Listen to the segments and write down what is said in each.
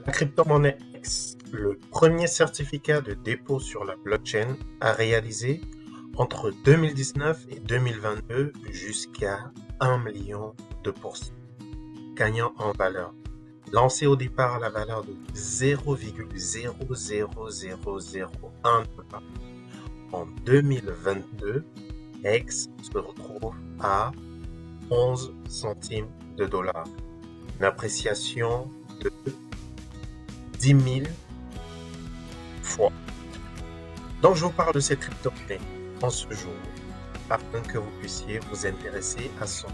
La crypto-monnaie X, le premier certificat de dépôt sur la blockchain, a réalisé entre 2019 et 2022 jusqu'à 1 million de pourcents, gagnant en valeur. Lancé au départ à la valeur de 0,00001 $, en 2022, X se retrouve à 11 centimes de dollar, une appréciation de 10 000 fois. Donc je vous parle de cette crypto-monnaie en ce jour afin que vous puissiez vous intéresser à son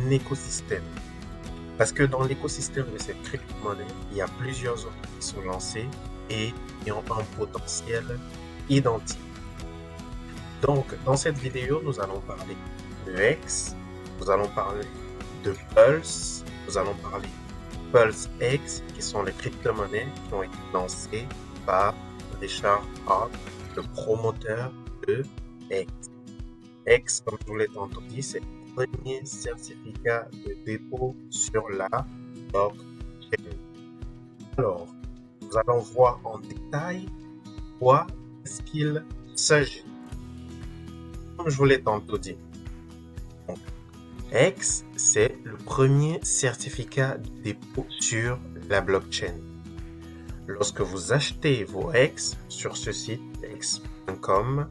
écosystème. Parce que dans l'écosystème de cette crypto-monnaie, il y a plusieurs autres qui sont lancés et qui ont un potentiel identique. Donc, dans cette vidéo, nous allons parler de X, nous allons parler de Pulse, nous allons parler de Pulse X, qui sont les crypto-monnaies qui ont été lancées par Richard Heart, le promoteur de X. X, comme je vous l'ai tantôt dit, c'est le premier certificat de dépôt sur la blockchain. Alors, nous allons voir en détail quoi est-ce qu'il s'agit. Comme je vous l'ai tantôt dit, donc, X, c'est le premier certificat de dépôt sur la blockchain. Lorsque vous achetez vos X sur ce site x.com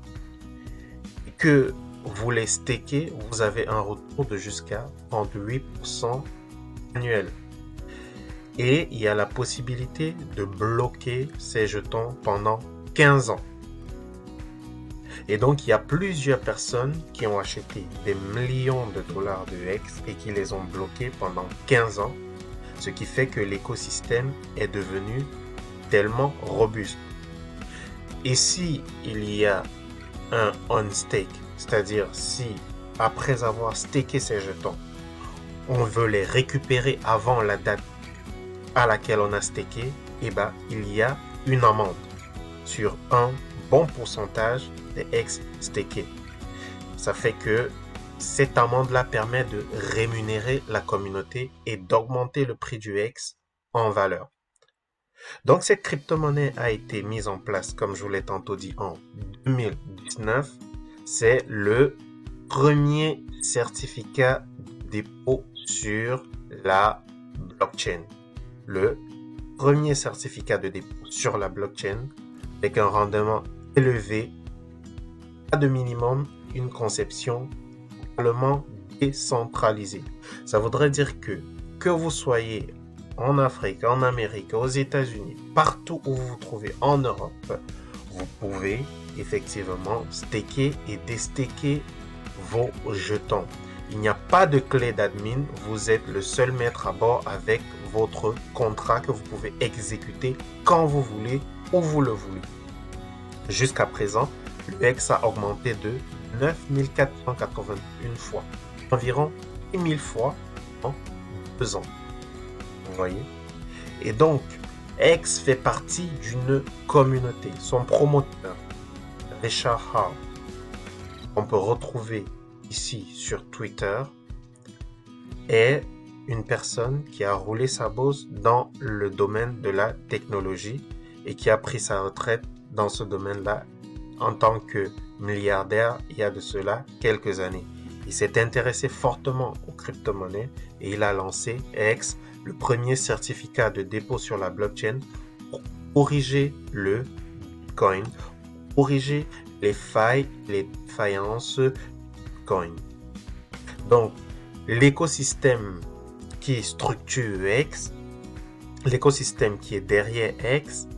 et que vous les stakez, vous avez un retour de jusqu'à 38% annuel. Et il y a la possibilité de bloquer ces jetons pendant 15 ans. Et donc, il y a plusieurs personnes qui ont acheté des millions de dollars de X et qui les ont bloqués pendant 15 ans, ce qui fait que l'écosystème est devenu tellement robuste. Et si il y a un on-stake, c'est-à-dire si, après avoir staké ces jetons, on veut les récupérer avant la date à laquelle on a staké, eh ben, il y a une amende sur un bon pourcentage des X stakés. Ça fait que cette amende-là permet de rémunérer la communauté et d'augmenter le prix du X en valeur. Donc, cette crypto-monnaie a été mise en place, comme je vous l'ai tantôt dit, en 2019. C'est le premier certificat de dépôt sur la blockchain. Le premier certificat de dépôt sur la blockchain avec un rendement élevé, pas de minimum, une conception totalement décentralisée. Ça voudrait dire que vous soyez en Afrique, en Amérique, aux États-Unis, partout où vous vous trouvez en Europe, vous pouvez effectivement staker et déstaker vos jetons. Il n'y a pas de clé d'admin, vous êtes le seul maître à bord avec votre contrat que vous pouvez exécuter quand vous voulez, où vous le voulez. Jusqu'à présent, le X a augmenté de 9481 fois, environ 1000 fois en 2 ans. Vous voyez? Et donc, X fait partie d'une communauté. Son promoteur, Richard Heart, on peut retrouver ici sur Twitter, est une personne qui a roulé sa bosse dans le domaine de la technologie et qui a pris sa retraite dans ce domaine-là en tant que milliardaire il y a de cela quelques années. Il s'est intéressé fortement aux crypto-monnaies et il a lancé X, le premier certificat de dépôt sur la blockchain pour corriger le Bitcoin, corriger les failles, les défaillances Bitcoin. Donc, l'écosystème qui structure X, l'écosystème qui est derrière X,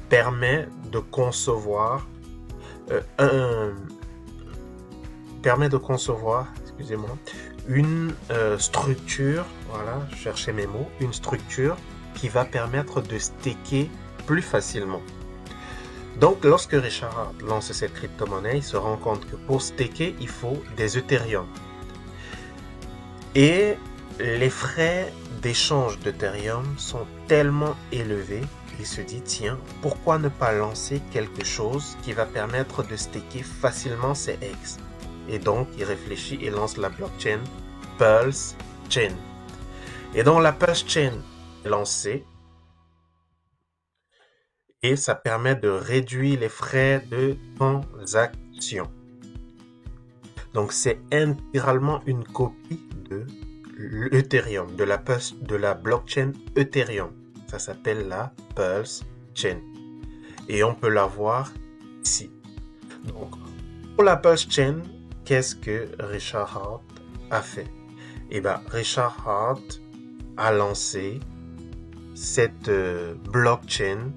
permet de concevoir une structure, voilà, je cherchais mes mots, une structure qui va permettre de staker plus facilement. Donc, lorsque Richard Heart lance cette crypto-monnaie, il se rend compte que pour staker, il faut des Ethereum. Et les frais d'échange d'Ethereum sont tellement élevés, il se dit, tiens, pourquoi ne pas lancer quelque chose qui va permettre de staker facilement ces X? Et donc, il réfléchit et lance la blockchain Pulse Chain. Et donc, la Pulse Chain est lancée. et ça permet de réduire les frais de transaction. Donc, c'est intégralement une copie de l'Ethereum, de la blockchain Ethereum. Ça s'appelle la Pulse Chain. Et on peut la voir ici. Donc, pour la Pulse Chain, qu'est-ce que Richard Heart a fait? Eh bien, Richard Heart a lancé cette blockchain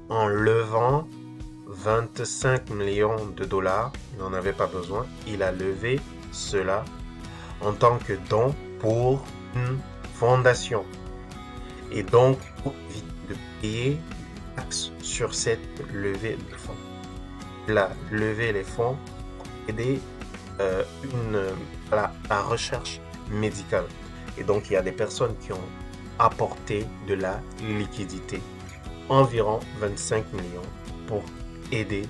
en levant 25 millions de dollars. Il n'en avait pas besoin. Il a levé cela en tant que don pour une fondation. Et donc, pour éviter de payer des taxes sur cette levée de fonds. Il a levé les fonds pour aider la recherche médicale. Et donc, il y a des personnes qui ont apporté de la liquidité, environ 25 millions, pour aider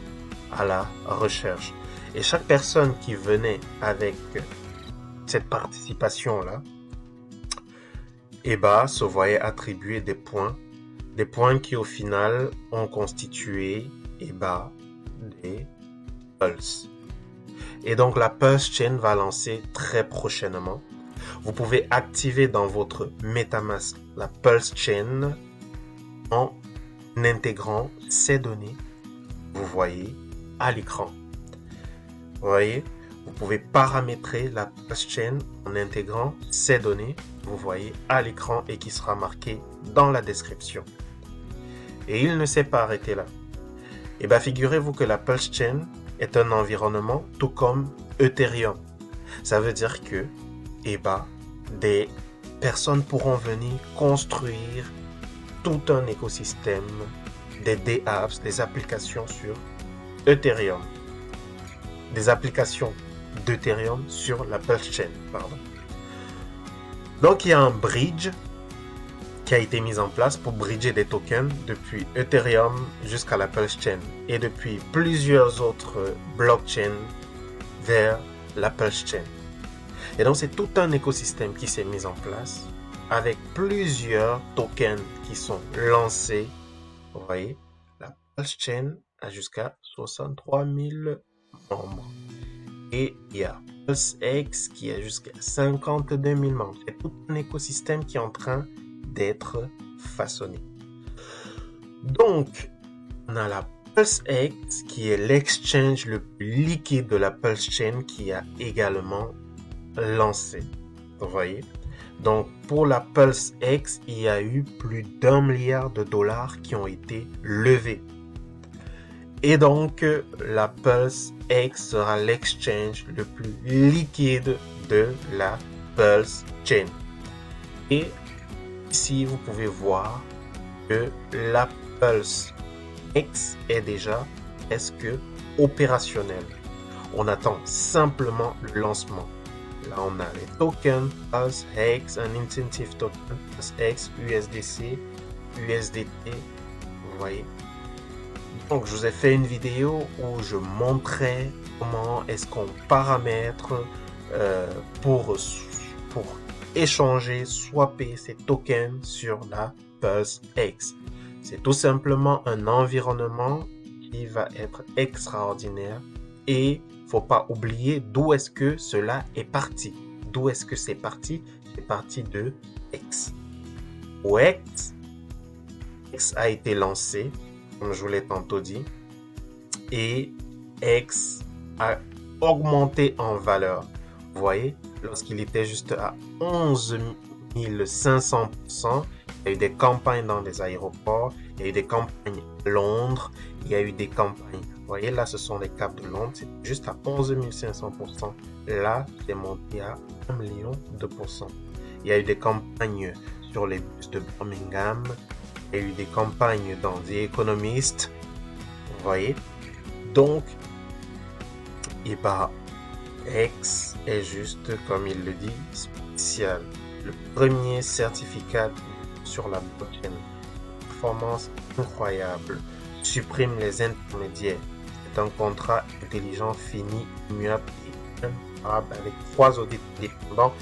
à la recherche. Et chaque personne qui venait avec cette participation-là, se voyait attribuer des points qui au final ont constitué des pulses. Et donc la Pulse Chain va lancer très prochainement. Vous pouvez activer dans votre MetaMask la Pulse Chain en intégrant ces données, vous voyez, à l'écran. Vous voyez, vous pouvez paramétrer la Pulse Chain en intégrant ces données, vous voyez, à l'écran et qui sera marqué dans la description. Et il ne s'est pas arrêté là. Et figurez-vous que la Pulse Chain est un environnement tout comme Ethereum. Ça veut dire que des personnes pourront venir construire tout un écosystème, des apps, des applications sur Ethereum. Des applications d'Ethereum sur la Pulse Chain, pardon. Donc il y a un bridge qui a été mis en place pour bridger des tokens depuis Ethereum jusqu'à la Pulse Chain et depuis plusieurs autres blockchains vers la Pulse Chain. Et donc c'est tout un écosystème qui s'est mis en place avec plusieurs tokens qui sont lancés. Vous voyez, la Pulse Chain a jusqu'à 63 000 membres. Et il y a PulseX qui a jusqu'à 52 000 membres. C'est tout un écosystème qui est en train d'être façonné. Donc, on a la PulseX qui est l'exchange le plus liquide de la Pulse Chain qui a également lancé. Vous voyez? Donc, pour la PulseX, il y a eu plus d'1 milliard de dollars qui ont été levés. Et donc, la PulseX sera l'exchange le plus liquide de la Pulse Chain. Et ici, vous pouvez voir que la PulseX est déjà presque opérationnelle. On attend simplement le lancement. Là, on a les tokens, PulseX, un incentive token, PulseX, USDC, USDT, vous voyez. Donc, je vous ai fait une vidéo où je montrais comment est-ce qu'on paramètre pour échanger, swapper ces tokens sur la PulseX. C'est tout simplement un environnement qui va être extraordinaire et faut pas oublier d'où est-ce que cela est parti. D'où est-ce que c'est parti? C'est parti de X. X a été lancé, comme je vous l'ai tantôt dit, et X a augmenté en valeur. Vous voyez, lorsqu'il était juste à 11 500%, il y a eu des campagnes dans des aéroports, il y a eu des campagnes à Londres, il y a eu des campagnes. Vous voyez, là, ce sont les caps de Londres, c'est juste à 11 500%. Là, c'est monté à 1 million de %. Il y a eu des campagnes sur les bus de Birmingham, il y a eu des campagnes dans The Economist. Vous voyez, donc, X est juste, comme il le dit, spécial. Le premier certificat sur la blockchain. Performance incroyable. Supprime les intermédiaires. C'est un contrat intelligent, fini, immuable et imparable avec 3 audits dépendants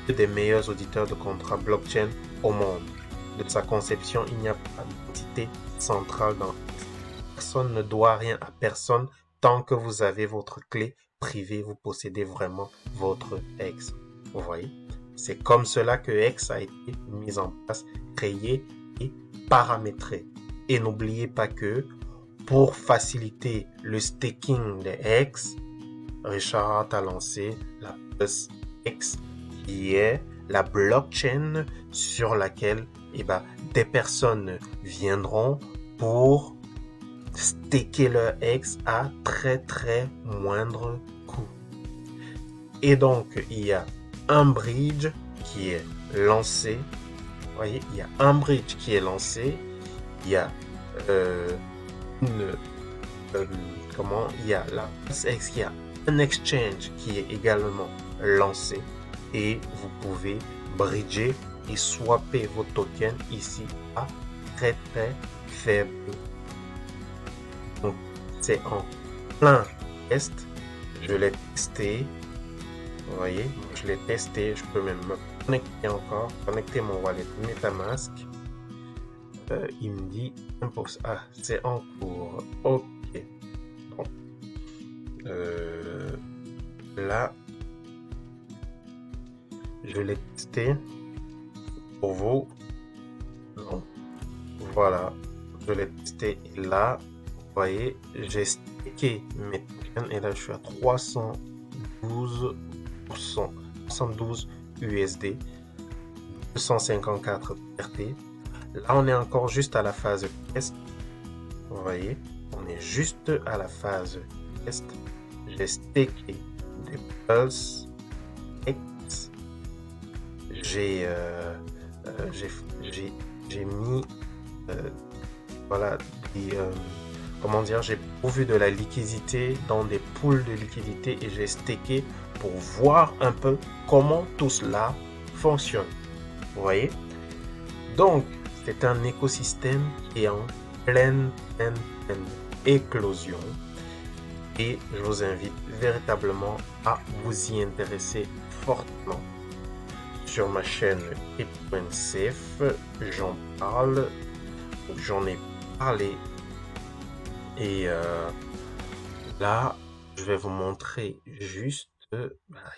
de des meilleurs auditeurs de contrats blockchain au monde. de sa conception, il n'y a pas d'entité centrale dans X. Personne ne doit rien à personne tant que vous avez votre clé privée, vous possédez vraiment votre X. Vous voyez? C'est comme cela que X a été mis en place, créé et paramétré. Et n'oubliez pas que pour faciliter le staking de X, Richard Heart a lancé la Plus X, qui est la blockchain sur laquelle des personnes viendront pour staker leur X à très moindre coût. Et donc, il y a un bridge qui est lancé. Vous voyez, il y a un bridge qui est lancé. Il y a il y a la PlusX, il y a un exchange qui est également lancé et vous pouvez bridger et swapper vos tokens ici à très faible. Donc c'est en plein test. Je l'ai testé. Vous voyez, je l'ai testé. Je peux même me connecter encore, connecter mon wallet MetaMask. Il me dit c'est en cours. Ok. Bon. Là, je l'ai testé pour vous. Donc, voilà, je l'ai testé et là, vous voyez, j'ai stacké mes tokens et là, je suis à 312 USD, 254 RT. Là, on est encore juste à la phase test. Vous voyez, on est juste à la phase test. J'ai stacké des Pulse X. J'ai mis voilà comment dire, j'ai pourvu de la liquidité dans des pools de liquidité et j'ai stacké pour voir un peu comment tout cela fonctionne. Vous voyez, donc c'est un écosystème qui est en pleine éclosion et je vous invite véritablement à vous y intéresser fortement. Sur ma chaîne CryptoNSafe, j'en parle, j'en ai parlé et là je vais vous montrer juste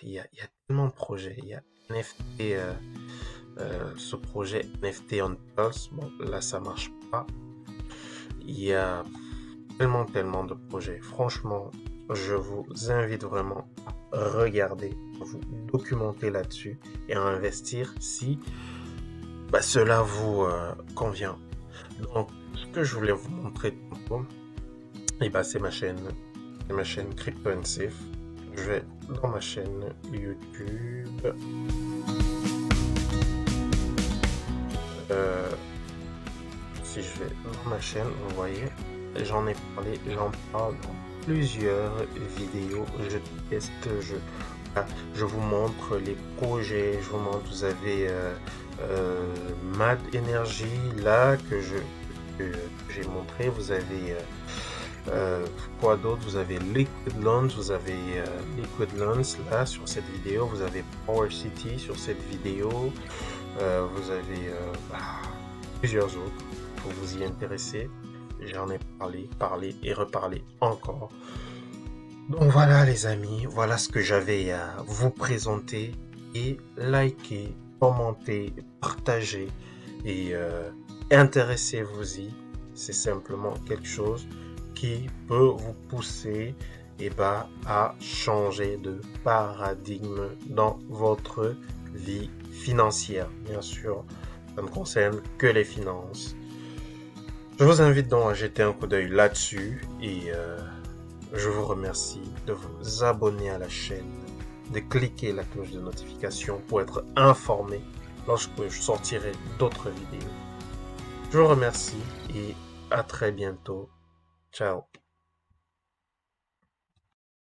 il y a tellement de projets. Il y a NFT, ce projet NFT on Pulse. Bon, là ça marche pas. Il y a tellement de projets. Franchement, je vous invite vraiment à regarder, à vous documenter là-dessus et à investir si cela vous convient. Donc, ce que je voulais vous montrer tantôt, c'est ma chaîne CryptoNSafe. Je vais dans ma chaîne YouTube. Si je vais dans ma chaîne, vous voyez, j'en parle dans plusieurs vidéos. Je teste, je vous montre les projets, je vous montre, vous avez Mad Energy là que j'ai montré, vous avez quoi d'autre, vous avez Liquid Loans, vous avez Liquid Loans là sur cette vidéo, vous avez Power City sur cette vidéo, vous avez plusieurs autres pour vous y intéresser. J'en ai parlé et reparlé encore. Donc voilà les amis, voilà ce que j'avais à vous présenter et likez, commentez, partagez et intéressez-vous-y. C'est simplement quelque chose qui peut vous pousser à changer de paradigme dans votre vie financière. Bien sûr, ça ne concerne que les finances. Je vous invite donc à jeter un coup d'œil là-dessus et je vous remercie de vous abonner à la chaîne, de cliquer la cloche de notification pour être informé lorsque je sortirai d'autres vidéos. Je vous remercie et à très bientôt. Ciao.